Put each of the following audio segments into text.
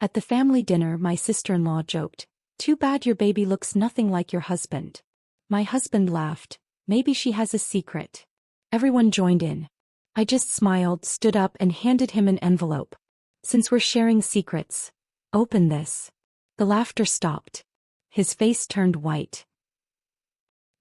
At the family dinner, my sister-in-law joked, "Too bad your baby looks nothing like your husband." My husband laughed, "Maybe she has a secret." Everyone joined in. I just smiled, stood up and handed him an envelope. "Since we're sharing secrets, open this." The laughter stopped. His face turned white.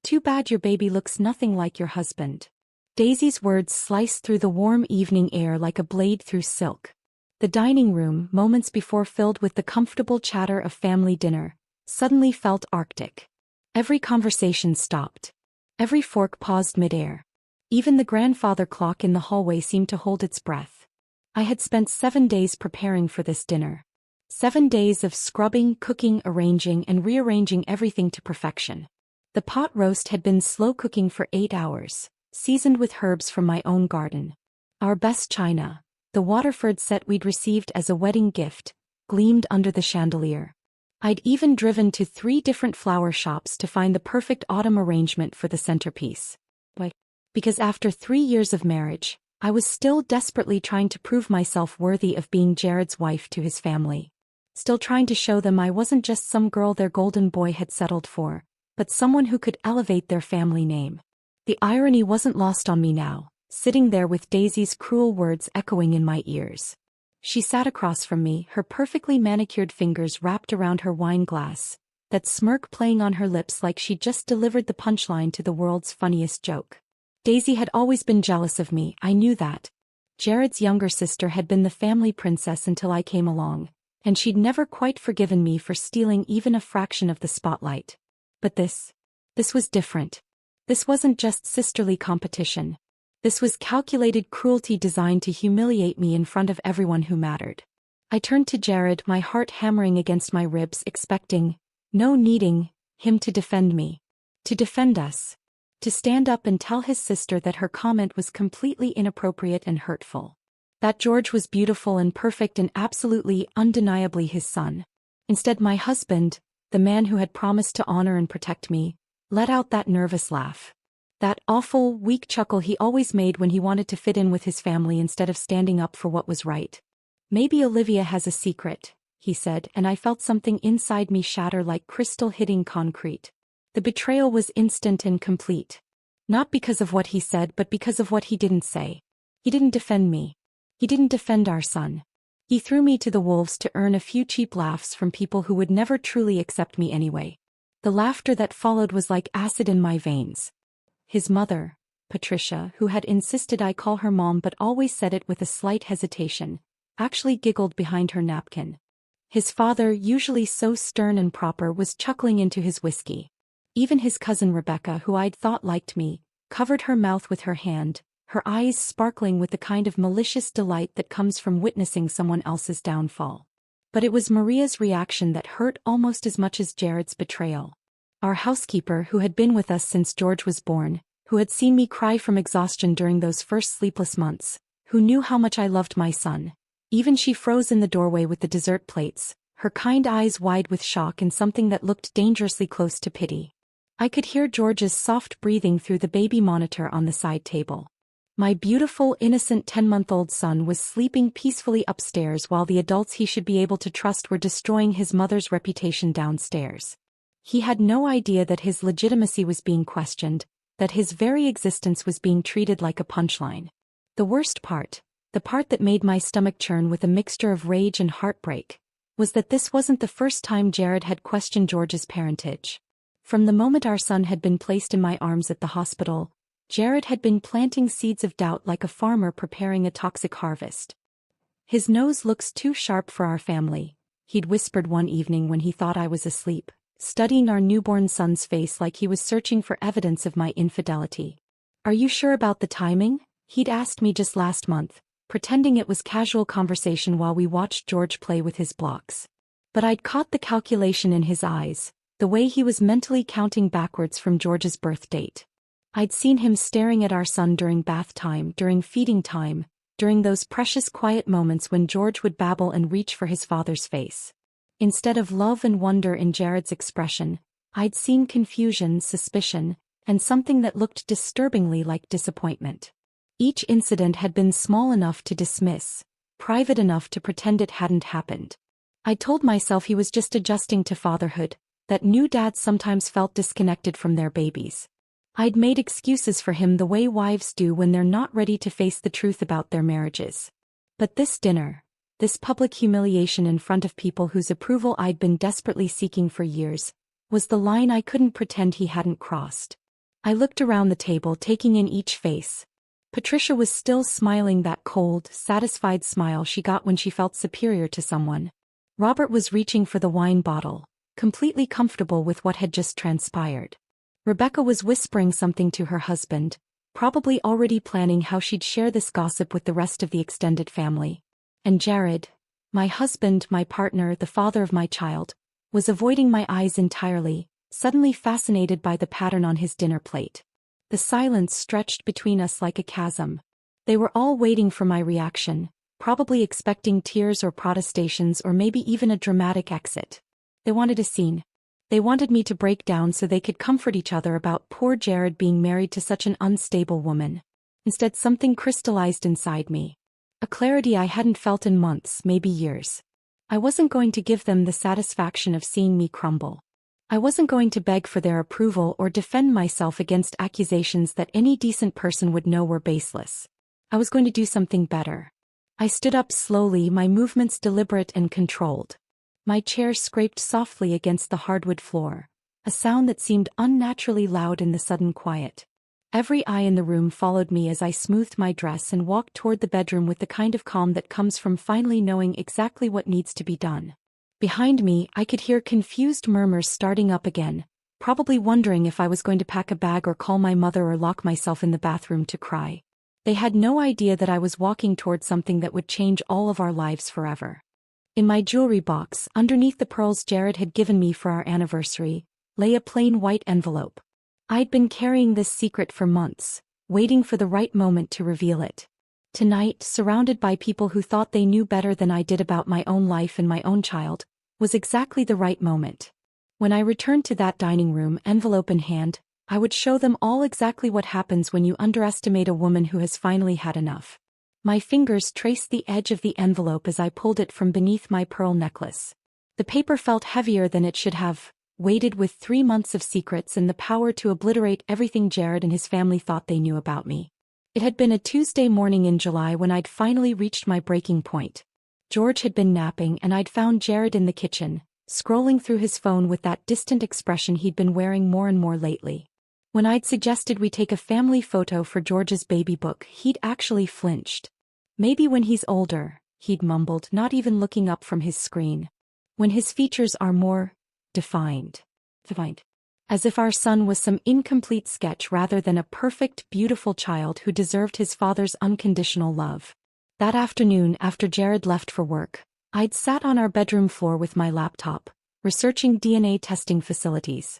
"Too bad your baby looks nothing like your husband." Daisy's words sliced through the warm evening air like a blade through silk. The dining room, moments before filled with the comfortable chatter of family dinner, suddenly felt arctic. Every conversation stopped. Every fork paused mid-air. Even the grandfather clock in the hallway seemed to hold its breath. I had spent 7 days preparing for this dinner. 7 days of scrubbing, cooking, arranging, and rearranging everything to perfection. The pot roast had been slow cooking for 8 hours, seasoned with herbs from my own garden. Our best china, the Waterford set we'd received as a wedding gift, gleamed under the chandelier. I'd even driven to 3 different flower shops to find the perfect autumn arrangement for the centerpiece. Why? Because after 3 years of marriage, I was still desperately trying to prove myself worthy of being Jared's wife to his family. Still trying to show them I wasn't just some girl their golden boy had settled for, but someone who could elevate their family name. The irony wasn't lost on me now, sitting there with Daisy's cruel words echoing in my ears. She sat across from me, her perfectly manicured fingers wrapped around her wine glass, that smirk playing on her lips like she'd just delivered the punchline to the world's funniest joke. Daisy had always been jealous of me, I knew that. Jared's younger sister had been the family princess until I came along, and she'd never quite forgiven me for stealing even a fraction of the spotlight. But this was different. This wasn't just sisterly competition. This was calculated cruelty designed to humiliate me in front of everyone who mattered. I turned to Jared, my heart hammering against my ribs, expecting, no, needing, him to defend me. To defend us. To stand up and tell his sister that her comment was completely inappropriate and hurtful. That George was beautiful and perfect and absolutely, undeniably his son. Instead, my husband, the man who had promised to honor and protect me, let out that nervous laugh. That awful, weak chuckle he always made when he wanted to fit in with his family instead of standing up for what was right. "Maybe Olivia has a secret," he said, and I felt something inside me shatter like crystal hitting concrete. The betrayal was instant and complete. Not because of what he said, but because of what he didn't say. He didn't defend me. He didn't defend our son. He threw me to the wolves to earn a few cheap laughs from people who would never truly accept me anyway. The laughter that followed was like acid in my veins. His mother, Patricia, who had insisted I call her mom but always said it with a slight hesitation, actually giggled behind her napkin. His father, usually so stern and proper, was chuckling into his whiskey. Even his cousin Rebecca, who I'd thought liked me, covered her mouth with her hand, her eyes sparkling with the kind of malicious delight that comes from witnessing someone else's downfall. But it was Maria's reaction that hurt almost as much as Jared's betrayal. Our housekeeper, who had been with us since George was born, who had seen me cry from exhaustion during those first sleepless months, who knew how much I loved my son. Even she froze in the doorway with the dessert plates, her kind eyes wide with shock and something that looked dangerously close to pity. I could hear George's soft breathing through the baby monitor on the side table. My beautiful, innocent 10-month-old son was sleeping peacefully upstairs while the adults he should be able to trust were destroying his mother's reputation downstairs. He had no idea that his legitimacy was being questioned, that his very existence was being treated like a punchline. The worst part, the part that made my stomach churn with a mixture of rage and heartbreak, was that this wasn't the first time Jared had questioned George's parentage. From the moment our son had been placed in my arms at the hospital, Jared had been planting seeds of doubt like a farmer preparing a toxic harvest. "His nose looks too sharp for our family," he'd whispered one evening when he thought I was asleep, studying our newborn son's face like he was searching for evidence of my infidelity. "Are you sure about the timing?" he'd asked me just last month, pretending it was casual conversation while we watched George play with his blocks. But I'd caught the calculation in his eyes, the way he was mentally counting backwards from George's birth date. I'd seen him staring at our son during bath time, during feeding time, during those precious quiet moments when George would babble and reach for his father's face. Instead of love and wonder in Jared's expression, I'd seen confusion, suspicion, and something that looked disturbingly like disappointment. Each incident had been small enough to dismiss, private enough to pretend it hadn't happened. I told myself he was just adjusting to fatherhood, that new dads sometimes felt disconnected from their babies. I'd made excuses for him the way wives do when they're not ready to face the truth about their marriages. But this dinner, this public humiliation in front of people whose approval I'd been desperately seeking for years, was the line I couldn't pretend he hadn't crossed. I looked around the table, taking in each face. Patricia was still smiling that cold, satisfied smile she got when she felt superior to someone. Robert was reaching for the wine bottle, completely comfortable with what had just transpired. Rebecca was whispering something to her husband, probably already planning how she'd share this gossip with the rest of the extended family. And Jared, my husband, my partner, the father of my child, was avoiding my eyes entirely, suddenly fascinated by the pattern on his dinner plate. The silence stretched between us like a chasm. They were all waiting for my reaction, probably expecting tears or protestations or maybe even a dramatic exit. They wanted a scene. They wanted me to break down so they could comfort each other about poor Jared being married to such an unstable woman. Instead, something crystallized inside me. A clarity I hadn't felt in months, maybe years. I wasn't going to give them the satisfaction of seeing me crumble. I wasn't going to beg for their approval or defend myself against accusations that any decent person would know were baseless. I was going to do something better. I stood up slowly, my movements deliberate and controlled. My chair scraped softly against the hardwood floor, a sound that seemed unnaturally loud in the sudden quiet. Every eye in the room followed me as I smoothed my dress and walked toward the bedroom with the kind of calm that comes from finally knowing exactly what needs to be done. Behind me, I could hear confused murmurs starting up again, probably wondering if I was going to pack a bag or call my mother or lock myself in the bathroom to cry. They had no idea that I was walking toward something that would change all of our lives forever. In my jewelry box, underneath the pearls Jared had given me for our anniversary, lay a plain white envelope. I'd been carrying this secret for months, waiting for the right moment to reveal it. Tonight, surrounded by people who thought they knew better than I did about my own life and my own child, was exactly the right moment. When I returned to that dining room, envelope in hand, I would show them all exactly what happens when you underestimate a woman who has finally had enough. My fingers traced the edge of the envelope as I pulled it from beneath my pearl necklace. The paper felt heavier than it should have, weighted with 3 months of secrets and the power to obliterate everything Jared and his family thought they knew about me. It had been a Tuesday morning in July when I'd finally reached my breaking point. George had been napping and I'd found Jared in the kitchen, scrolling through his phone with that distant expression he'd been wearing more and more lately. When I'd suggested we take a family photo for George's baby book, he'd actually flinched. Maybe when he's older, he'd mumbled, not even looking up from his screen. When his features are more defined. As if our son was some incomplete sketch rather than a perfect, beautiful child who deserved his father's unconditional love. That afternoon, after Jared left for work, I'd sat on our bedroom floor with my laptop, researching DNA testing facilities.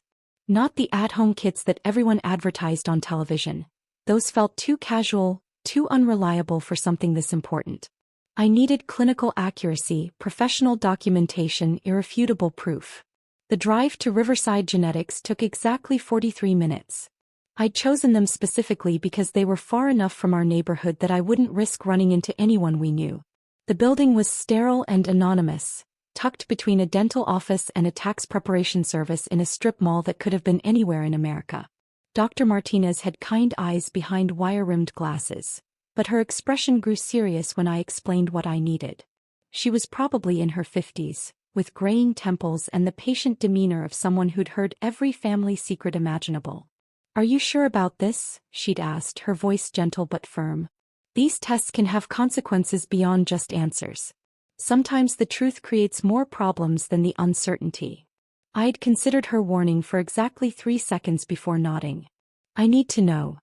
Not the at-home kits that everyone advertised on television. Those felt too casual, too unreliable for something this important. I needed clinical accuracy, professional documentation, irrefutable proof. The drive to Riverside Genetics took exactly 43 minutes. I'd chosen them specifically because they were far enough from our neighborhood that I wouldn't risk running into anyone we knew. The building was sterile and anonymous, tucked between a dental office and a tax preparation service in a strip mall that could have been anywhere in America. Dr. Martinez had kind eyes behind wire-rimmed glasses, but her expression grew serious when I explained what I needed. She was probably in her 50s, with graying temples and the patient demeanor of someone who'd heard every family secret imaginable. "Are you sure about this?" she'd asked, her voice gentle but firm. "These tests can have consequences beyond just answers. Sometimes the truth creates more problems than the uncertainty." I'd considered her warning for exactly 3 seconds before nodding. "I need to know."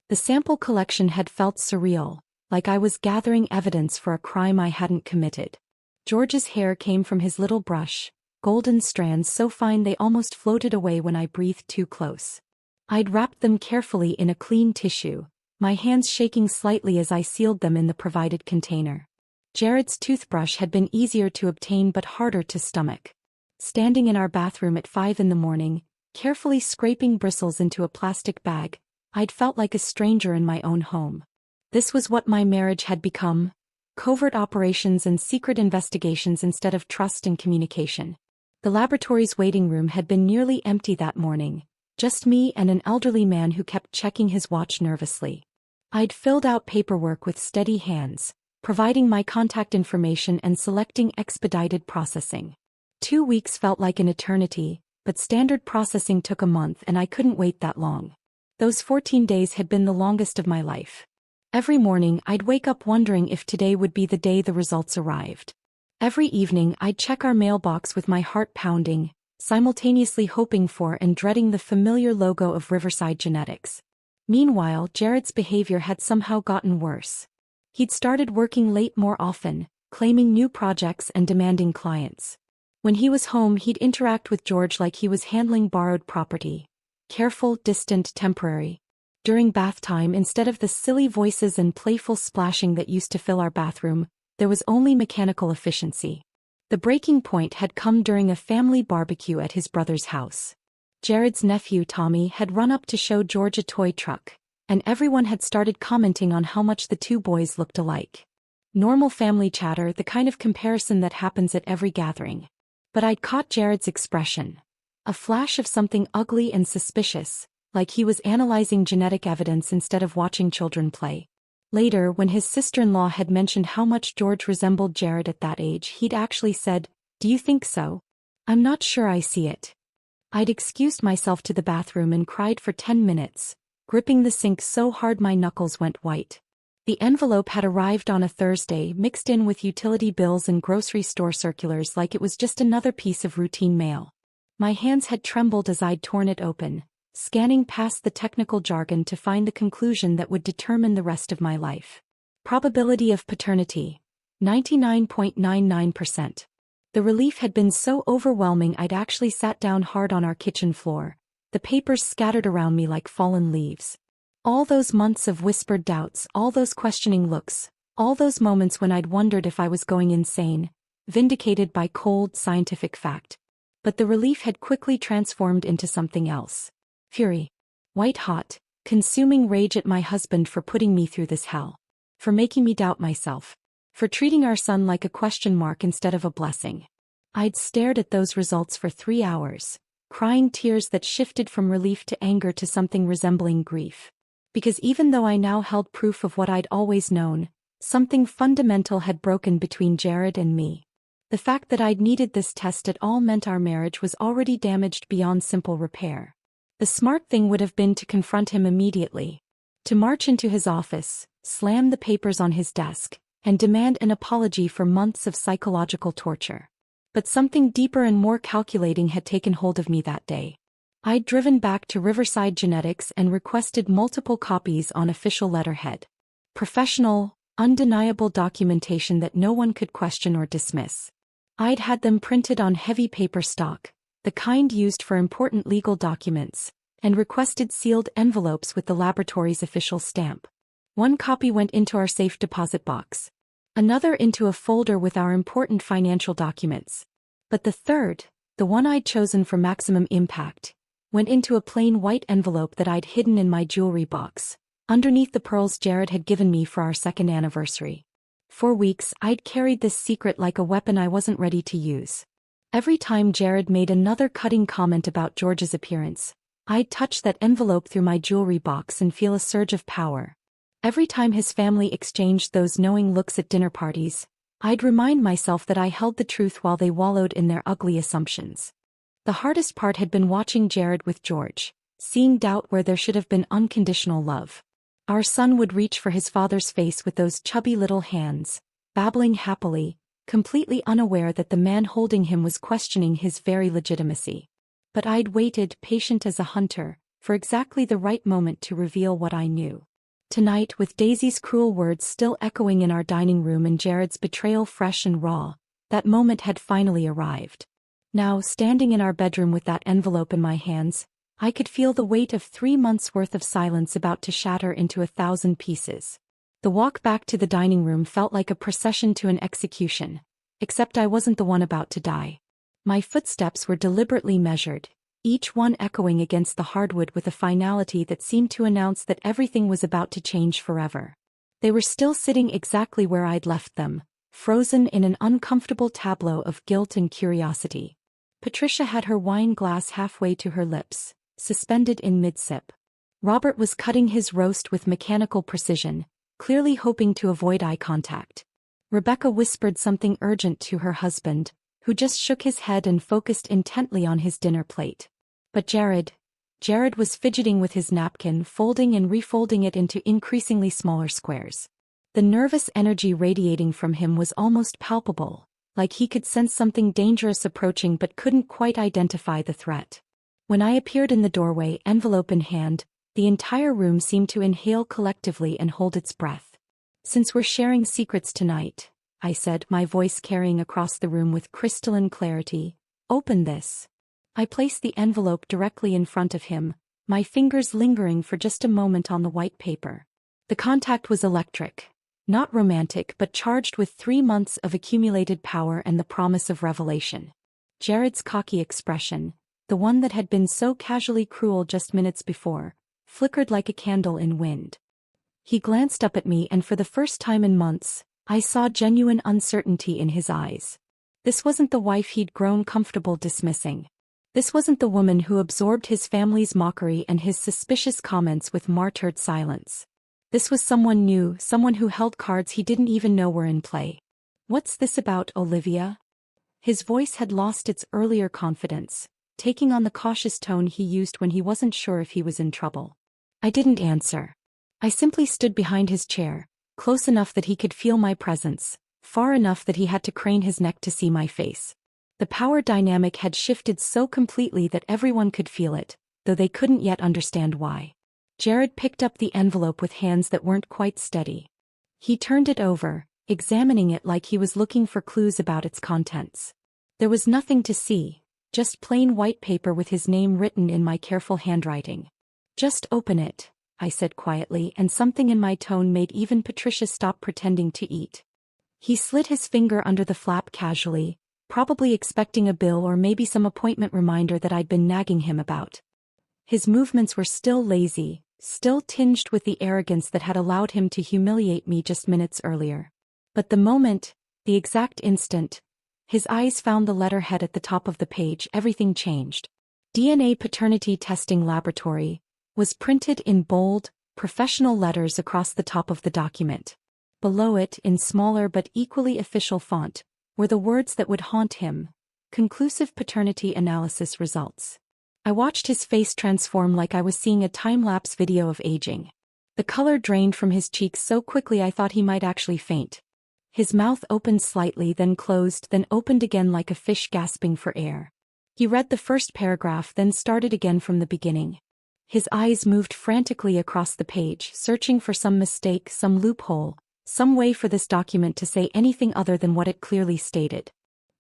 The sample collection had felt surreal, like I was gathering evidence for a crime I hadn't committed. George's hair came from his little brush, golden strands so fine they almost floated away when I breathed too close. I'd wrapped them carefully in a clean tissue, my hands shaking slightly as I sealed them in the provided container. Jared's toothbrush had been easier to obtain but harder to stomach. Standing in our bathroom at 5 in the morning, carefully scraping bristles into a plastic bag, I'd felt like a stranger in my own home. This was what my marriage had become, covert operations and secret investigations instead of trust and communication. The laboratory's waiting room had been nearly empty that morning, just me and an elderly man who kept checking his watch nervously. I'd filled out paperwork with steady hands, providing my contact information and selecting expedited processing. 2 weeks felt like an eternity, but standard processing took a month and I couldn't wait that long. Those 14 days had been the longest of my life. Every morning I'd wake up wondering if today would be the day the results arrived. Every evening I'd check our mailbox with my heart pounding, simultaneously hoping for and dreading the familiar logo of Riverside Genetics. Meanwhile, Jared's behavior had somehow gotten worse. He'd started working late more often, claiming new projects and demanding clients. When he was home, he'd interact with George like he was handling borrowed property. Careful, distant, temporary. During bath time, instead of the silly voices and playful splashing that used to fill our bathroom, there was only mechanical efficiency. The breaking point had come during a family barbecue at his brother's house. Jared's nephew Tommy had run up to show George a toy truck, and everyone had started commenting on how much the two boys looked alike. Normal family chatter, the kind of comparison that happens at every gathering. But I'd caught Jared's expression. A flash of something ugly and suspicious, like he was analyzing genetic evidence instead of watching children play. Later, when his sister-in-law had mentioned how much George resembled Jared at that age, he'd actually said, "Do you think so? I'm not sure I see it." I'd excused myself to the bathroom and cried for 10 minutes, gripping the sink so hard my knuckles went white. The envelope had arrived on a Thursday, mixed in with utility bills and grocery store circulars like it was just another piece of routine mail. My hands had trembled as I'd torn it open, scanning past the technical jargon to find the conclusion that would determine the rest of my life. Probability of paternity, 99.99%. The relief had been so overwhelming I'd actually sat down hard on our kitchen floor, the papers scattered around me like fallen leaves. All those months of whispered doubts, all those questioning looks, all those moments when I'd wondered if I was going insane, vindicated by cold, scientific fact. But the relief had quickly transformed into something else. Fury. White-hot, consuming rage at my husband for putting me through this hell. For making me doubt myself. For treating our son like a question mark instead of a blessing. I'd stared at those results for 3 hours, crying tears that shifted from relief to anger to something resembling grief. Because even though I now held proof of what I'd always known, something fundamental had broken between Jared and me. The fact that I'd needed this test at all meant our marriage was already damaged beyond simple repair. The smart thing would have been to confront him immediately. To march into his office, slam the papers on his desk, and demand an apology for months of psychological torture. But something deeper and more calculating had taken hold of me that day. I'd driven back to Riverside Genetics and requested multiple copies on official letterhead. Professional, undeniable documentation that no one could question or dismiss. I'd had them printed on heavy paper stock, the kind used for important legal documents, and requested sealed envelopes with the laboratory's official stamp. One copy went into our safe deposit box. Another into a folder with our important financial documents. But the third, the one I'd chosen for maximum impact, went into a plain white envelope that I'd hidden in my jewelry box, underneath the pearls Jared had given me for our second anniversary. For weeks, I'd carried this secret like a weapon I wasn't ready to use. Every time Jared made another cutting comment about George's appearance, I'd touch that envelope through my jewelry box and feel a surge of power. Every time his family exchanged those knowing looks at dinner parties, I'd remind myself that I held the truth while they wallowed in their ugly assumptions. The hardest part had been watching Jared with George, seeing doubt where there should have been unconditional love. Our son would reach for his father's face with those chubby little hands, babbling happily, completely unaware that the man holding him was questioning his very legitimacy. But I'd waited, patient as a hunter, for exactly the right moment to reveal what I knew. Tonight, with Daisy's cruel words still echoing in our dining room and Jared's betrayal fresh and raw, that moment had finally arrived. Now, standing in our bedroom with that envelope in my hands, I could feel the weight of 3 months' worth of silence about to shatter into 1,000 pieces. The walk back to the dining room felt like a procession to an execution, except I wasn't the one about to die. My footsteps were deliberately measured, each one echoing against the hardwood with a finality that seemed to announce that everything was about to change forever. They were still sitting exactly where I'd left them, frozen in an uncomfortable tableau of guilt and curiosity. Patricia had her wine glass halfway to her lips, suspended in mid-sip. Robert was cutting his roast with mechanical precision, clearly hoping to avoid eye contact. Rebecca whispered something urgent to her husband, who just shook his head and focused intently on his dinner plate. But Jared was fidgeting with his napkin, folding and refolding it into increasingly smaller squares. The nervous energy radiating from him was almost palpable, like he could sense something dangerous approaching but couldn't quite identify the threat. When I appeared in the doorway, envelope in hand, the entire room seemed to inhale collectively and hold its breath. "Since we're sharing secrets tonight," I said, my voice carrying across the room with crystalline clarity, "open this." I placed the envelope directly in front of him, my fingers lingering for just a moment on the white paper. The contact was electric. Not romantic but charged with 3 months of accumulated power and the promise of revelation. Jared's cocky expression, the one that had been so casually cruel just minutes before, flickered like a candle in wind. He glanced up at me and for the first time in months, I saw genuine uncertainty in his eyes. This wasn't the wife he'd grown comfortable dismissing. This wasn't the woman who absorbed his family's mockery and his suspicious comments with martyred silence. This was someone new, someone who held cards he didn't even know were in play. "What's this about, Olivia?" His voice had lost its earlier confidence, taking on the cautious tone he used when he wasn't sure if he was in trouble. I didn't answer. I simply stood behind his chair, close enough that he could feel my presence, far enough that he had to crane his neck to see my face. The power dynamic had shifted so completely that everyone could feel it, though they couldn't yet understand why. Jared picked up the envelope with hands that weren't quite steady. He turned it over, examining it like he was looking for clues about its contents. There was nothing to see, just plain white paper with his name written in my careful handwriting. "Just open it," I said quietly, and something in my tone made even Patricia stop pretending to eat. He slid his finger under the flap casually, probably expecting a bill or maybe some appointment reminder that I'd been nagging him about. His movements were still lazy, still tinged with the arrogance that had allowed him to humiliate me just minutes earlier. But the exact instant, his eyes found the letterhead at the top of the page, everything changed. "DNA Paternity Testing Laboratory" was printed in bold, professional letters across the top of the document. Below it, in smaller but equally official font, were the words that would haunt him: "Conclusive paternity analysis results." I watched his face transform like I was seeing a time-lapse video of aging. The color drained from his cheeks so quickly I thought he might actually faint. His mouth opened slightly, then closed, then opened again like a fish gasping for air. He read the first paragraph, then started again from the beginning. His eyes moved frantically across the page, searching for some mistake, some loophole, some way for this document to say anything other than what it clearly stated.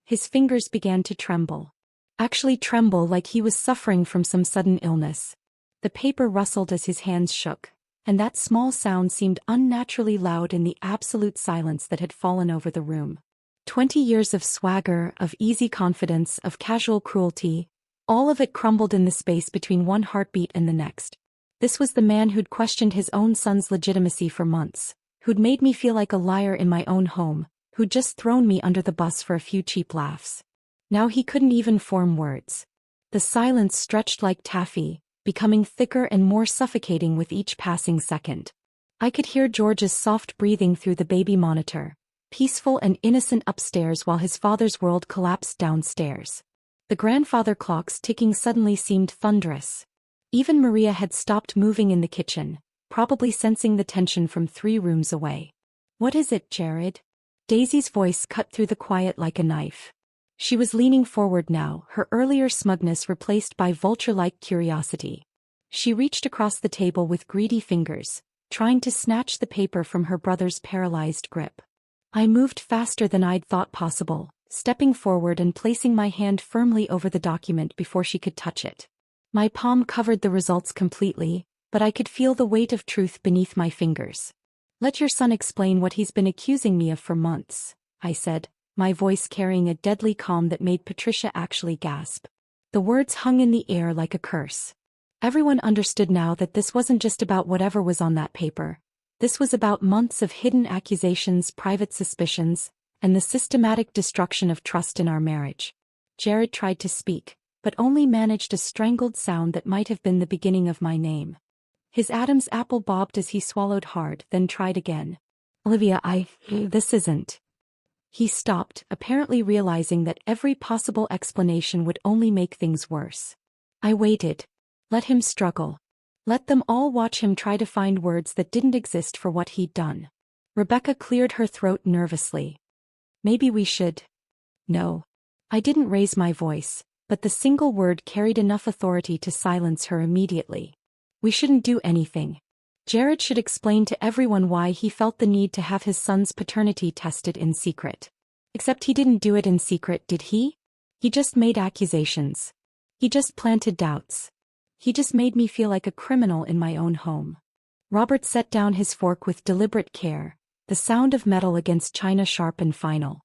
His fingers began to tremble. Actually tremble like he was suffering from some sudden illness. The paper rustled as his hands shook, and that small sound seemed unnaturally loud in the absolute silence that had fallen over the room. 20 years of swagger, of easy confidence, of casual cruelty, all of it crumbled in the space between one heartbeat and the next. This was the man who'd questioned his own son's legitimacy for months, who'd made me feel like a liar in my own home, who'd just thrown me under the bus for a few cheap laughs. Now he couldn't even form words. The silence stretched like taffy, becoming thicker and more suffocating with each passing second. I could hear George's soft breathing through the baby monitor, peaceful and innocent upstairs while his father's world collapsed downstairs. The grandfather clocks ticking suddenly seemed thunderous. Even Maria had stopped moving in the kitchen, probably sensing the tension from 3 rooms away. "What is it, Jared?" Daisy's voice cut through the quiet like a knife. She was leaning forward now, her earlier smugness replaced by vulture-like curiosity. She reached across the table with greedy fingers, trying to snatch the paper from her brother's paralyzed grip. I moved faster than I'd thought possible, stepping forward and placing my hand firmly over the document before she could touch it. My palm covered the results completely, but I could feel the weight of truth beneath my fingers. "Let your son explain what he's been accusing me of for months," I said, my voice carrying a deadly calm that made Patricia actually gasp. The words hung in the air like a curse. Everyone understood now that this wasn't just about whatever was on that paper. This was about months of hidden accusations, private suspicions, and the systematic destruction of trust in our marriage. Jared tried to speak, but only managed a strangled sound that might have been the beginning of my name. His Adam's apple bobbed as he swallowed hard, then tried again. Olivia, this isn't. He stopped, apparently realizing that every possible explanation would only make things worse. I waited. Let him struggle. Let them all watch him try to find words that didn't exist for what he'd done. Rebecca cleared her throat nervously. Maybe we should. No. I didn't raise my voice, but the single word carried enough authority to silence her immediately. We shouldn't do anything. Jared should explain to everyone why he felt the need to have his son's paternity tested in secret. Except he didn't do it in secret, did he? He just made accusations. He just planted doubts. He just made me feel like a criminal in my own home. Robert set down his fork with deliberate care, the sound of metal against china sharp and final.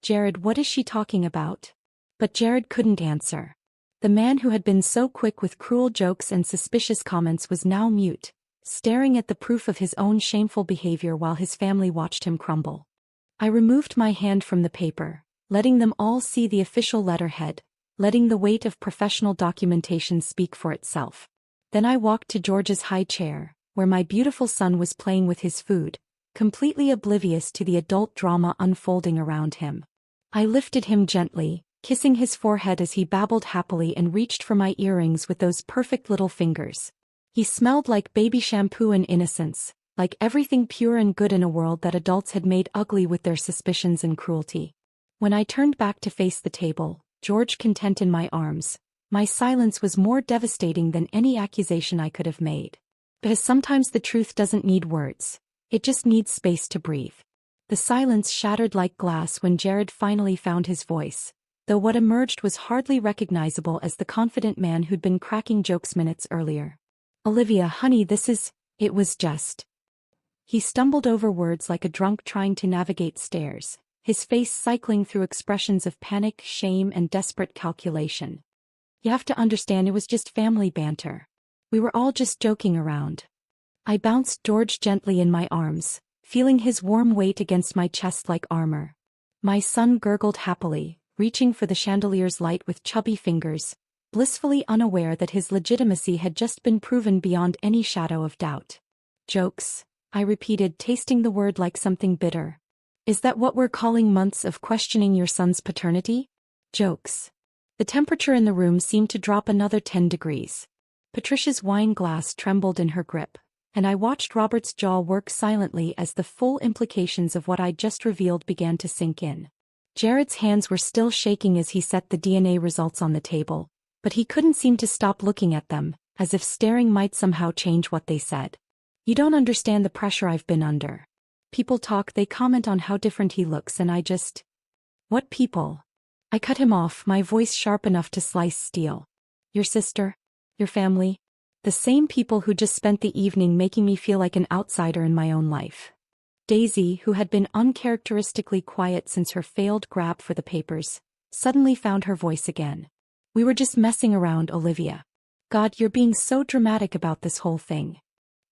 Jared, what is she talking about? But Jared couldn't answer. The man who had been so quick with cruel jokes and suspicious comments was now mute, staring at the proof of his own shameful behavior while his family watched him crumble. I removed my hand from the paper, letting them all see the official letterhead, letting the weight of professional documentation speak for itself. Then I walked to George's high chair, where my beautiful son was playing with his food, completely oblivious to the adult drama unfolding around him. I lifted him gently, kissing his forehead as he babbled happily and reached for my earrings with those perfect little fingers. He smelled like baby shampoo and innocence, like everything pure and good in a world that adults had made ugly with their suspicions and cruelty. When I turned back to face the table, George content in my arms, my silence was more devastating than any accusation I could have made. Because sometimes the truth doesn't need words. It just needs space to breathe. The silence shattered like glass when Jared finally found his voice, though what emerged was hardly recognizable as the confident man who'd been cracking jokes minutes earlier. Olivia, honey, it was just. He stumbled over words like a drunk trying to navigate stairs, his face cycling through expressions of panic, shame, and desperate calculation. You have to understand, it was just family banter. We were all just joking around. I bounced George gently in my arms, feeling his warm weight against my chest like armor. My son gurgled happily, reaching for the chandelier's light with chubby fingers, blissfully unaware that his legitimacy had just been proven beyond any shadow of doubt. Jokes, I repeated, tasting the word like something bitter. Is that what we're calling months of questioning your son's paternity? Jokes. The temperature in the room seemed to drop another 10 degrees. Patricia's wine glass trembled in her grip, and I watched Robert's jaw work silently as the full implications of what I'd just revealed began to sink in. Jared's hands were still shaking as he set the DNA results on the table, but he couldn't seem to stop looking at them, as if staring might somehow change what they said. You don't understand the pressure I've been under. People talk, they comment on how different he looks, and I just... What people? I cut him off, my voice sharp enough to slice steel. Your sister? Your family? The same people who just spent the evening making me feel like an outsider in my own life. Daisy, who had been uncharacteristically quiet since her failed grab for the papers, suddenly found her voice again. We were just messing around, Olivia. God, you're being so dramatic about this whole thing.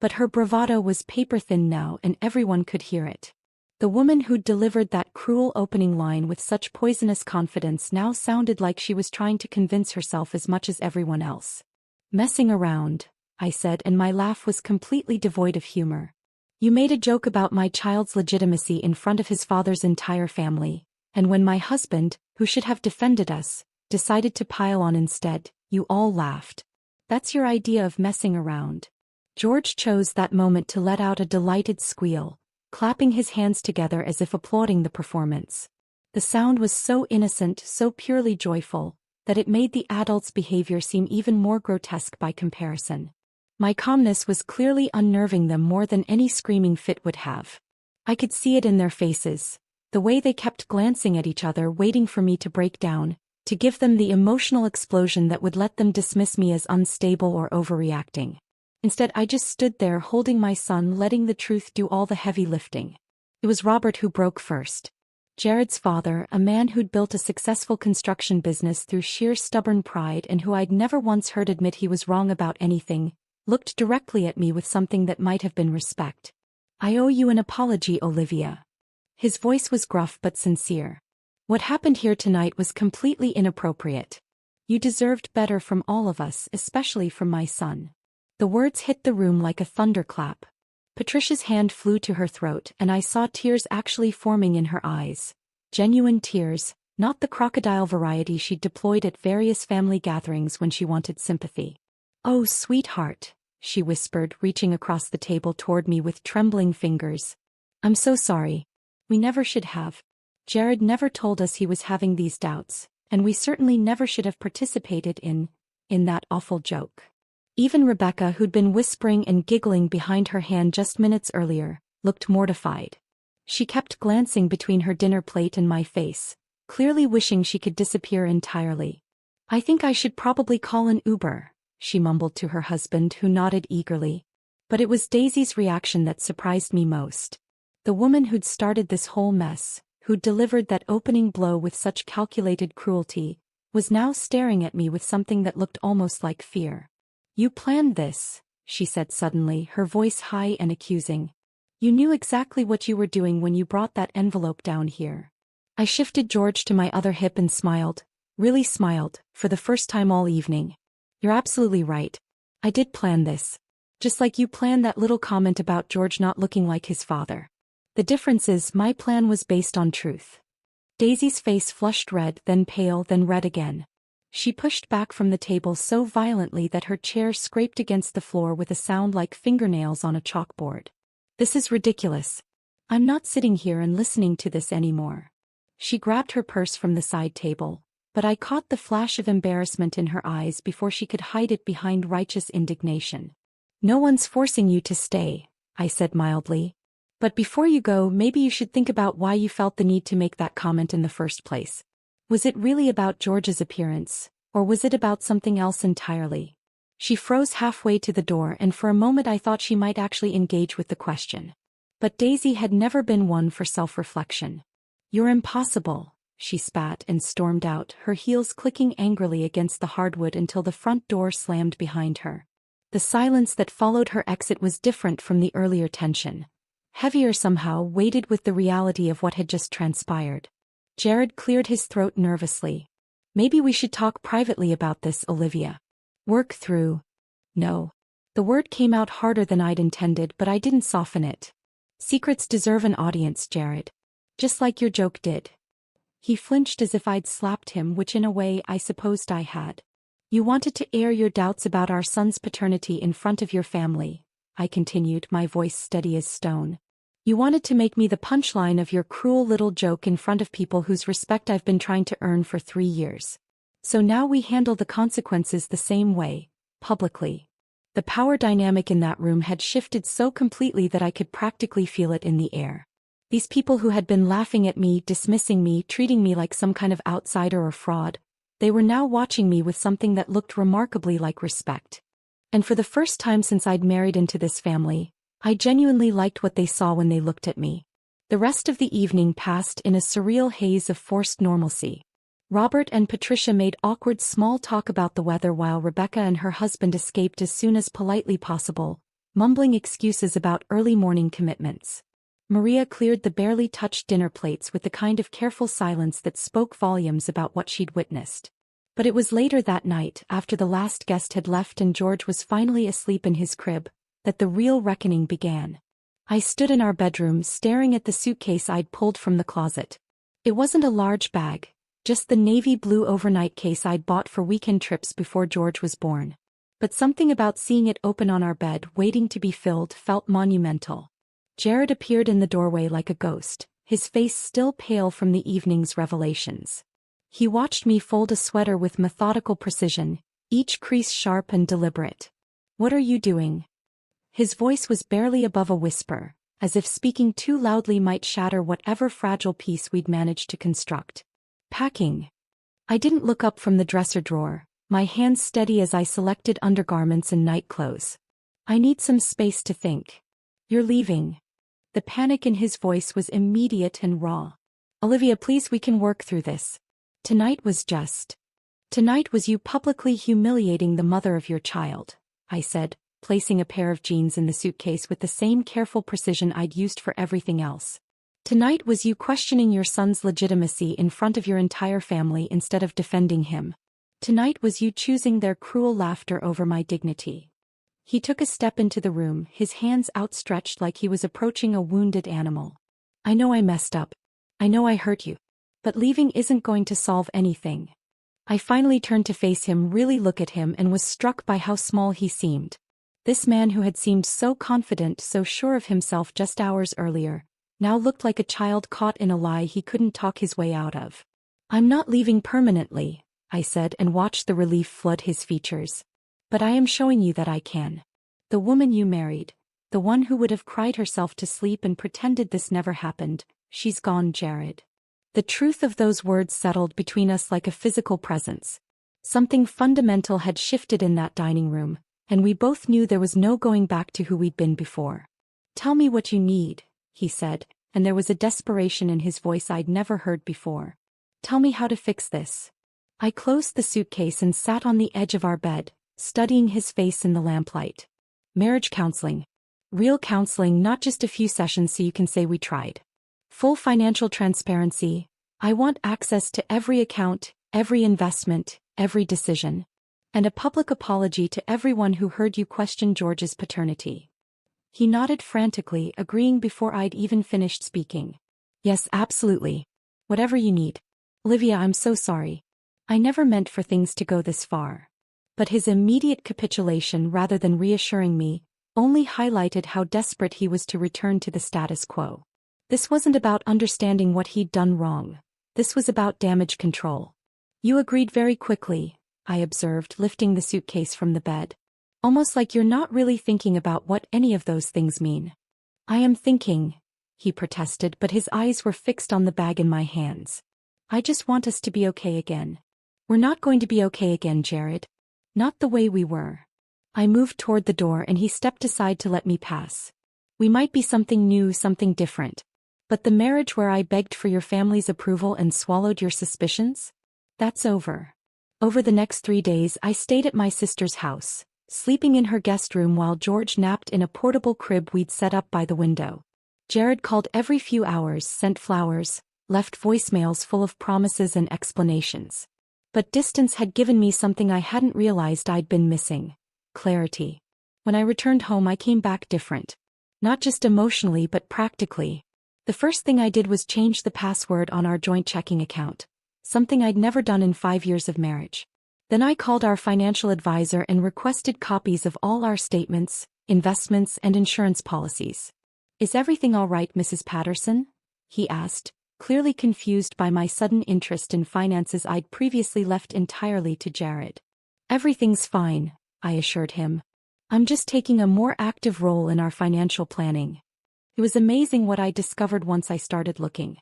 But her bravado was paper-thin now, and everyone could hear it. The woman who'd delivered that cruel opening line with such poisonous confidence now sounded like she was trying to convince herself as much as everyone else. Messing around, I said, and my laugh was completely devoid of humor. You made a joke about my child's legitimacy in front of his father's entire family, and when my husband, who should have defended us, decided to pile on instead, you all laughed. That's your idea of messing around. George chose that moment to let out a delighted squeal, clapping his hands together as if applauding the performance. The sound was so innocent, so purely joyful, that it made the adult's behavior seem even more grotesque by comparison. My calmness was clearly unnerving them more than any screaming fit would have. I could see it in their faces, the way they kept glancing at each other, waiting for me to break down, to give them the emotional explosion that would let them dismiss me as unstable or overreacting. Instead, I just stood there holding my son, letting the truth do all the heavy lifting. It was Robert who broke first. Jared's father, a man who'd built a successful construction business through sheer stubborn pride and who I'd never once heard admit he was wrong about anything, looked directly at me with something that might have been respect. I owe you an apology, Olivia. His voice was gruff but sincere. What happened here tonight was completely inappropriate. You deserved better from all of us, especially from my son. The words hit the room like a thunderclap. Patricia's hand flew to her throat and I saw tears actually forming in her eyes. Genuine tears, not the crocodile variety she'd deployed at various family gatherings when she wanted sympathy. "Oh, sweetheart," she whispered, reaching across the table toward me with trembling fingers. "I'm so sorry. We never should have. Jared never told us he was having these doubts, and we certainly never should have participated in that awful joke." Even Rebecca, who'd been whispering and giggling behind her hand just minutes earlier, looked mortified. She kept glancing between her dinner plate and my face, clearly wishing she could disappear entirely. "I think I should probably call an Uber," she mumbled to her husband, who nodded eagerly. But it was Daisy's reaction that surprised me most. The woman who'd started this whole mess, who'd delivered that opening blow with such calculated cruelty, was now staring at me with something that looked almost like fear. "You planned this," she said suddenly, her voice high and accusing. "You knew exactly what you were doing when you brought that envelope down here." I shifted George to my other hip and smiled, really smiled, for the first time all evening. "You're absolutely right. I did plan this. Just like you planned that little comment about George not looking like his father. The difference is my plan was based on truth." Daisy's face flushed red, then pale, then red again. She pushed back from the table so violently that her chair scraped against the floor with a sound like fingernails on a chalkboard. "This is ridiculous. I'm not sitting here and listening to this anymore." She grabbed her purse from the side table, but I caught the flash of embarrassment in her eyes before she could hide it behind righteous indignation. "No one's forcing you to stay," I said mildly. "But before you go, maybe you should think about why you felt the need to make that comment in the first place. Was it really about George's appearance, or was it about something else entirely?" She froze halfway to the door, and for a moment I thought she might actually engage with the question. But Daisy had never been one for self-reflection. "You're impossible," she spat and stormed out, her heels clicking angrily against the hardwood until the front door slammed behind her. The silence that followed her exit was different from the earlier tension. Heavier somehow, weighted with the reality of what had just transpired. Jared cleared his throat nervously. "Maybe we should talk privately about this, Olivia. Work through." "No." The word came out harder than I'd intended, but I didn't soften it. "Secrets deserve an audience, Jared. Just like your joke did." He flinched as if I'd slapped him, which in a way I supposed I had. "You wanted to air your doubts about our son's paternity in front of your family," I continued, my voice steady as stone. "You wanted to make me the punchline of your cruel little joke in front of people whose respect I've been trying to earn for 3 years. So now we handle the consequences the same way, publicly." The power dynamic in that room had shifted so completely that I could practically feel it in the air. These people who had been laughing at me, dismissing me, treating me like some kind of outsider or fraud, they were now watching me with something that looked remarkably like respect. And for the first time since I'd married into this family, I genuinely liked what they saw when they looked at me. The rest of the evening passed in a surreal haze of forced normalcy. Robert and Patricia made awkward small talk about the weather while Rebecca and her husband escaped as soon as politely possible, mumbling excuses about early morning commitments. Maria cleared the barely touched dinner plates with the kind of careful silence that spoke volumes about what she'd witnessed. But it was later that night, after the last guest had left and George was finally asleep in his crib, that the real reckoning began. I stood in our bedroom staring at the suitcase I'd pulled from the closet. It wasn't a large bag, just the navy blue overnight case I'd bought for weekend trips before George was born. But something about seeing it open on our bed waiting to be filled felt monumental. Jared appeared in the doorway like a ghost, his face still pale from the evening's revelations. He watched me fold a sweater with methodical precision, each crease sharp and deliberate. "What are you doing?" His voice was barely above a whisper, as if speaking too loudly might shatter whatever fragile peace we'd managed to construct. "Packing." I didn't look up from the dresser drawer, my hands steady as I selected undergarments and nightclothes. "I need some space to think." "You're leaving." The panic in his voice was immediate and raw. "Olivia, please, we can work through this. Tonight was you publicly humiliating the mother of your child," I said, placing a pair of jeans in the suitcase with the same careful precision I'd used for everything else. Tonight was you questioning your son's legitimacy in front of your entire family instead of defending him. Tonight was you choosing their cruel laughter over my dignity. He took a step into the room, his hands outstretched like he was approaching a wounded animal. I know I messed up. I know I hurt you. But leaving isn't going to solve anything. I finally turned to face him, really look at him, and was struck by how small he seemed. This man who had seemed so confident, so sure of himself just hours earlier, now looked like a child caught in a lie he couldn't talk his way out of. I'm not leaving permanently, I said, and watched the relief flood his features. But I am showing you that I can. The woman you married, the one who would have cried herself to sleep and pretended this never happened, she's gone, Jared. The truth of those words settled between us like a physical presence. Something fundamental had shifted in that dining room, and we both knew there was no going back to who we'd been before. Tell me what you need, he said, and there was a desperation in his voice I'd never heard before. Tell me how to fix this. I closed the suitcase and sat on the edge of our bed, studying his face in the lamplight. Marriage counseling. Real counseling, not just a few sessions so you can say we tried. Full financial transparency. I want access to every account, every investment, every decision. And a public apology to everyone who heard you question George's paternity. He nodded frantically, agreeing before I'd even finished speaking. Yes, absolutely. Whatever you need. Olivia, I'm so sorry. I never meant for things to go this far. But his immediate capitulation, rather than reassuring me, only highlighted how desperate he was to return to the status quo. This wasn't about understanding what he'd done wrong. This was about damage control. You agreed very quickly, I observed, lifting the suitcase from the bed. Almost like you're not really thinking about what any of those things mean. I am thinking, he protested, but his eyes were fixed on the bag in my hands. I just want us to be okay again. We're not going to be okay again, Jared. Not the way we were. I moved toward the door and he stepped aside to let me pass. We might be something new, something different. But the marriage where I begged for your family's approval and swallowed your suspicions? That's over. Over the next 3 days I stayed at my sister's house, sleeping in her guest room while George napped in a portable crib we'd set up by the window. Jared called every few hours, sent flowers, left voicemails full of promises and explanations. But distance had given me something I hadn't realized I'd been missing: clarity. When I returned home I came back different. Not just emotionally but practically. The first thing I did was change the password on our joint checking account, something I'd never done in 5 years of marriage. Then I called our financial advisor and requested copies of all our statements, investments, and insurance policies. Is everything all right, Mrs. Patterson? He asked, clearly confused by my sudden interest in finances I'd previously left entirely to Jared. Everything's fine, I assured him. I'm just taking a more active role in our financial planning. It was amazing what I discovered once I started looking.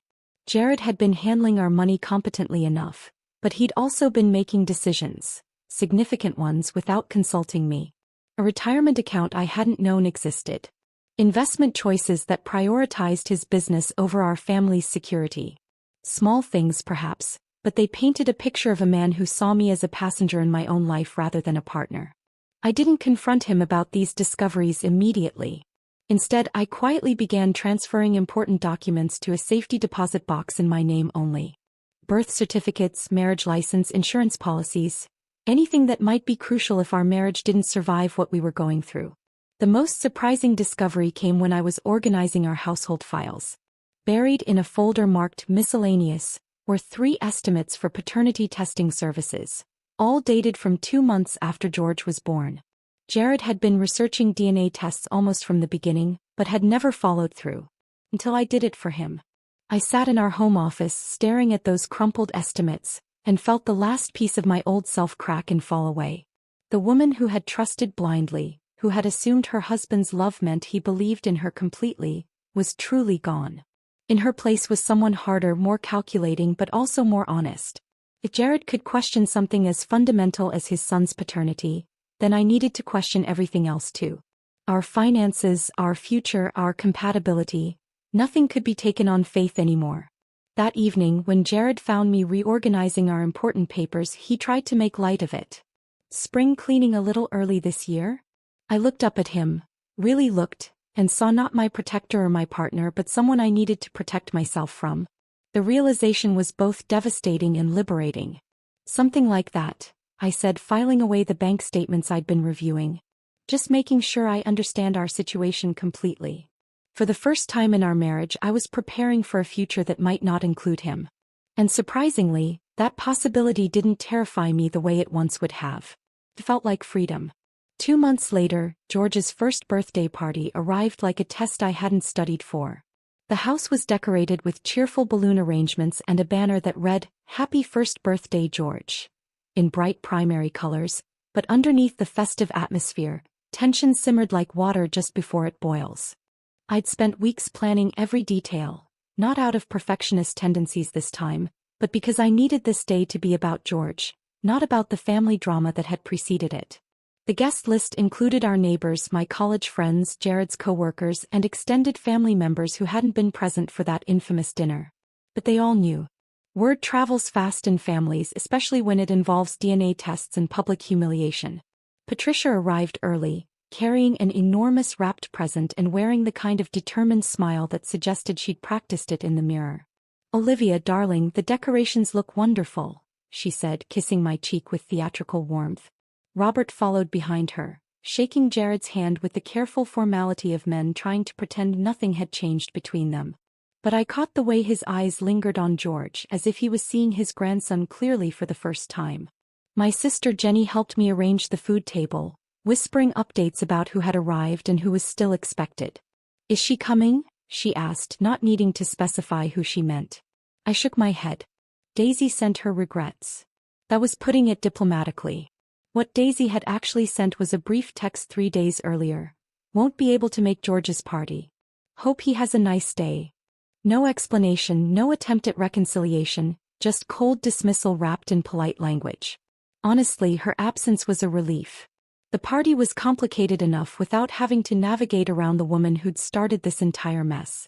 Jared had been handling our money competently enough, but he'd also been making decisions, significant ones, without consulting me. A retirement account I hadn't known existed. Investment choices that prioritized his business over our family's security. Small things perhaps, but they painted a picture of a man who saw me as a passenger in my own life rather than a partner. I didn't confront him about these discoveries immediately. Instead, I quietly began transferring important documents to a safety deposit box in my name only. Birth certificates, marriage license, insurance policies, anything that might be crucial if our marriage didn't survive what we were going through. The most surprising discovery came when I was organizing our household files. Buried in a folder marked miscellaneous were 3 estimates for paternity testing services, all dated from 2 months after George was born. Jared had been researching DNA tests almost from the beginning, but had never followed through. Until I did it for him. I sat in our home office staring at those crumpled estimates, and felt the last piece of my old self crack and fall away. The woman who had trusted blindly, who had assumed her husband's love meant he believed in her completely, was truly gone. In her place was someone harder, more calculating, but also more honest. If Jared could question something as fundamental as his son's paternity, then I needed to question everything else too. Our finances, our future, our compatibility, nothing could be taken on faith anymore. That evening, when Jared found me reorganizing our important papers, he tried to make light of it. Spring cleaning a little early this year? I looked up at him, really looked, and saw not my protector or my partner but someone I needed to protect myself from. The realization was both devastating and liberating. Something like that, I said, filing away the bank statements I'd been reviewing. Just making sure I understand our situation completely. For the first time in our marriage, I was preparing for a future that might not include him. And surprisingly, that possibility didn't terrify me the way it once would have. It felt like freedom. 2 months later, George's first birthday party arrived like a test I hadn't studied for. The house was decorated with cheerful balloon arrangements and a banner that read, "Happy First Birthday, George," in bright primary colors, but underneath the festive atmosphere, tension simmered like water just before it boils. I'd spent weeks planning every detail, not out of perfectionist tendencies this time, but because I needed this day to be about George, not about the family drama that had preceded it. The guest list included our neighbors, my college friends, Jared's co-workers, and extended family members who hadn't been present for that infamous dinner. But they all knew. Word travels fast in families, especially when it involves DNA tests and public humiliation. Patricia arrived early, carrying an enormous wrapped present and wearing the kind of determined smile that suggested she'd practiced it in the mirror. "Olivia, darling, the decorations look wonderful," she said, kissing my cheek with theatrical warmth. Robert followed behind her, shaking Jared's hand with the careful formality of men trying to pretend nothing had changed between them. But I caught the way his eyes lingered on George, as if he was seeing his grandson clearly for the first time. My sister Jenny helped me arrange the food table, whispering updates about who had arrived and who was still expected. "Is she coming?" she asked, not needing to specify who she meant. I shook my head. Daisy sent her regrets. That was putting it diplomatically. What Daisy had actually sent was a brief text 3 days earlier. "Won't be able to make George's party. Hope he has a nice day." No explanation, no attempt at reconciliation, just cold dismissal wrapped in polite language. Honestly, her absence was a relief. The party was complicated enough without having to navigate around the woman who'd started this entire mess.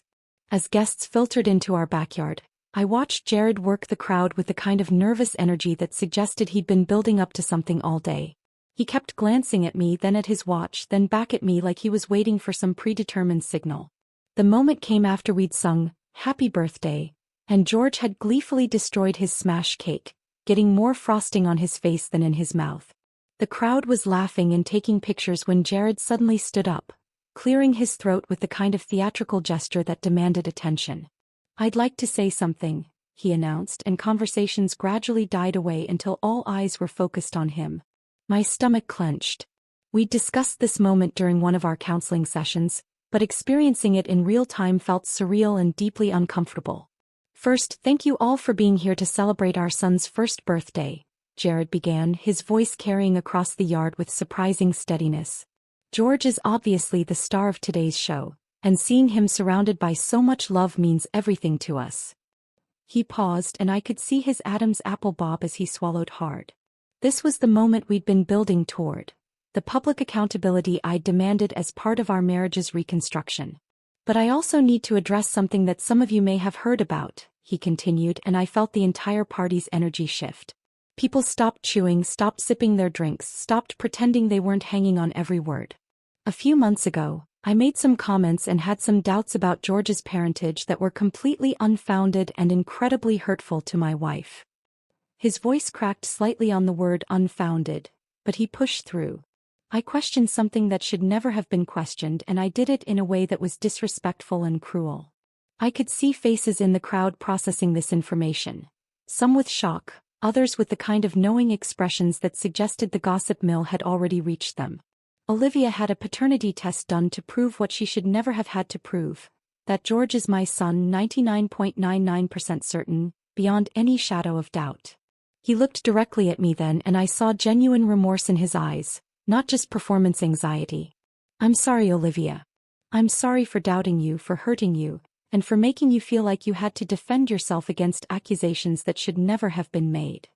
As guests filtered into our backyard, I watched Jared work the crowd with the kind of nervous energy that suggested he'd been building up to something all day. He kept glancing at me, then at his watch, then back at me like he was waiting for some predetermined signal. The moment came after we'd sung, "Happy Birthday," and George had gleefully destroyed his smash cake, getting more frosting on his face than in his mouth. The crowd was laughing and taking pictures when Jared suddenly stood up, clearing his throat with the kind of theatrical gesture that demanded attention. "I'd like to say something," he announced, and conversations gradually died away until all eyes were focused on him. My stomach clenched. We'd discussed this moment during one of our counseling sessions, but experiencing it in real time felt surreal and deeply uncomfortable. "First, thank you all for being here to celebrate our son's first birthday," Jared began, his voice carrying across the yard with surprising steadiness. "George is obviously the star of today's show, and seeing him surrounded by so much love means everything to us." He paused, and I could see his Adam's apple bob as he swallowed hard. This was the moment we'd been building toward, the public accountability I demanded as part of our marriage's reconstruction. "But I also need to address something that some of you may have heard about," he continued, and I felt the entire party's energy shift. People stopped chewing, stopped sipping their drinks, stopped pretending they weren't hanging on every word. A few months ago, I made some comments and had some doubts about George's parentage that were completely unfounded and incredibly hurtful to my wife. His voice cracked slightly on the word unfounded, but he pushed through. "I questioned something that should never have been questioned, and I did it in a way that was disrespectful and cruel." I could see faces in the crowd processing this information. Some with shock, others with the kind of knowing expressions that suggested the gossip mill had already reached them. "Olivia had a paternity test done to prove what she should never have had to prove. That George is my son, 99.99% certain, beyond any shadow of doubt." He looked directly at me then, and I saw genuine remorse in his eyes, not just performance anxiety. "I'm sorry, Olivia. I'm sorry for doubting you, for hurting you, and for making you feel like you had to defend yourself against accusations that should never have been made."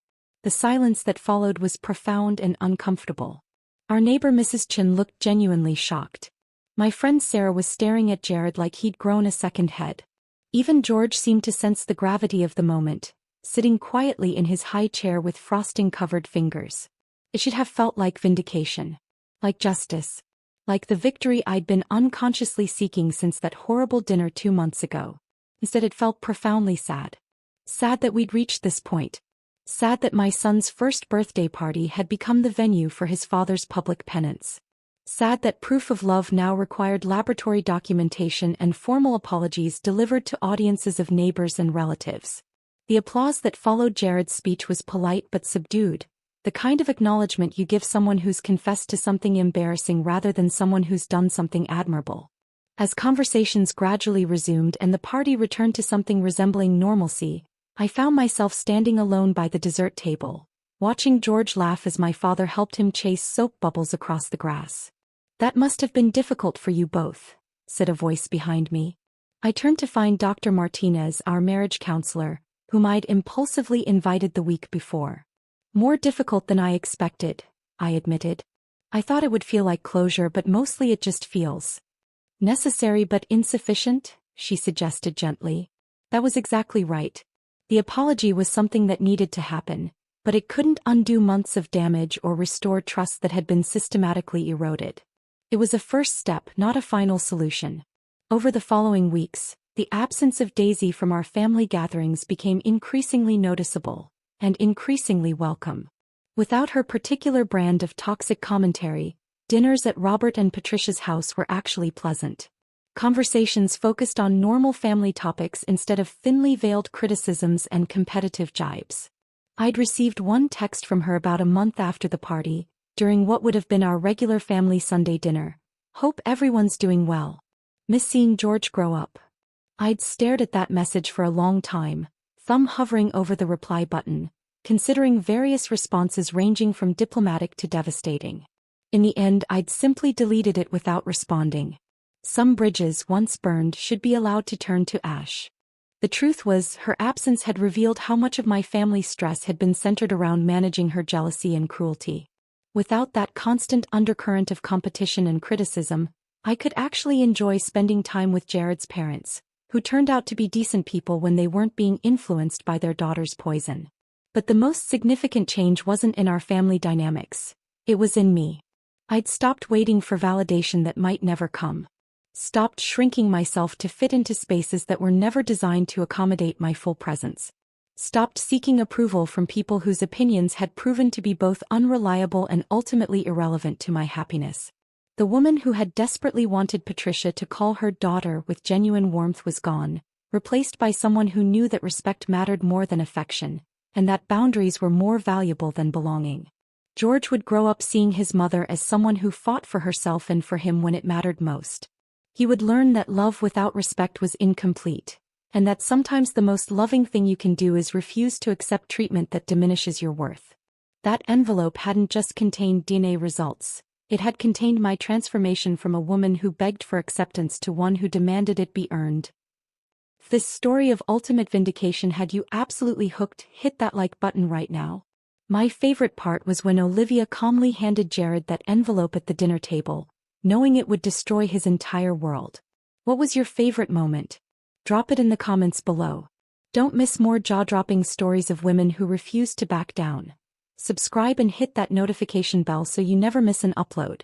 The silence that followed was profound and uncomfortable. Our neighbor Mrs. Chin looked genuinely shocked. My friend Sarah was staring at Jared like he'd grown a second head. Even George seemed to sense the gravity of the moment, sitting quietly in his high chair with frosting-covered fingers. It should have felt like vindication. Like justice. Like the victory I'd been unconsciously seeking since that horrible dinner 2 months ago. Instead, it felt profoundly sad. Sad that we'd reached this point. Sad that my son's first birthday party had become the venue for his father's public penance. Sad that proof of love now required laboratory documentation and formal apologies delivered to audiences of neighbors and relatives. The applause that followed Jared's speech was polite but subdued, the kind of acknowledgement you give someone who's confessed to something embarrassing rather than someone who's done something admirable. As conversations gradually resumed and the party returned to something resembling normalcy, I found myself standing alone by the dessert table, watching George laugh as my father helped him chase soap bubbles across the grass. "That must have been difficult for you both," said a voice behind me. I turned to find Dr. Martinez, our marriage counselor, whom I'd impulsively invited the week before. "More difficult than I expected," I admitted. "I thought it would feel like closure, but mostly it just feels necessary but insufficient," she suggested gently. That was exactly right. The apology was something that needed to happen, but it couldn't undo months of damage or restore trust that had been systematically eroded. It was a first step, not a final solution. Over the following weeks, the absence of Daisy from our family gatherings became increasingly noticeable, and increasingly welcome. Without her particular brand of toxic commentary, dinners at Robert and Patricia's house were actually pleasant. Conversations focused on normal family topics instead of thinly veiled criticisms and competitive jibes. I'd received one text from her about a month after the party, during what would have been our regular family Sunday dinner. "Hope everyone's doing well. Miss seeing George grow up." I'd stared at that message for a long time, thumb hovering over the reply button, considering various responses ranging from diplomatic to devastating. In the end, I'd simply deleted it without responding. Some bridges once burned should be allowed to turn to ash. The truth was, her absence had revealed how much of my family's stress had been centered around managing her jealousy and cruelty. Without that constant undercurrent of competition and criticism, I could actually enjoy spending time with Jared's parents, who turned out to be decent people when they weren't being influenced by their daughter's poison. But the most significant change wasn't in our family dynamics. It was in me. I'd stopped waiting for validation that might never come. Stopped shrinking myself to fit into spaces that were never designed to accommodate my full presence. Stopped seeking approval from people whose opinions had proven to be both unreliable and ultimately irrelevant to my happiness. The woman who had desperately wanted Patricia to call her daughter with genuine warmth was gone, replaced by someone who knew that respect mattered more than affection, and that boundaries were more valuable than belonging. George would grow up seeing his mother as someone who fought for herself and for him when it mattered most. He would learn that love without respect was incomplete, and that sometimes the most loving thing you can do is refuse to accept treatment that diminishes your worth. That envelope hadn't just contained DNA results, it had contained my transformation from a woman who begged for acceptance to one who demanded it be earned. If this story of ultimate vindication had you absolutely hooked, hit that like button right now. My favorite part was when Olivia calmly handed Jared that envelope at the dinner table, knowing it would destroy his entire world. What was your favorite moment? Drop it in the comments below. Don't miss more jaw-dropping stories of women who refuse to back down. Subscribe and hit that notification bell so you never miss an upload.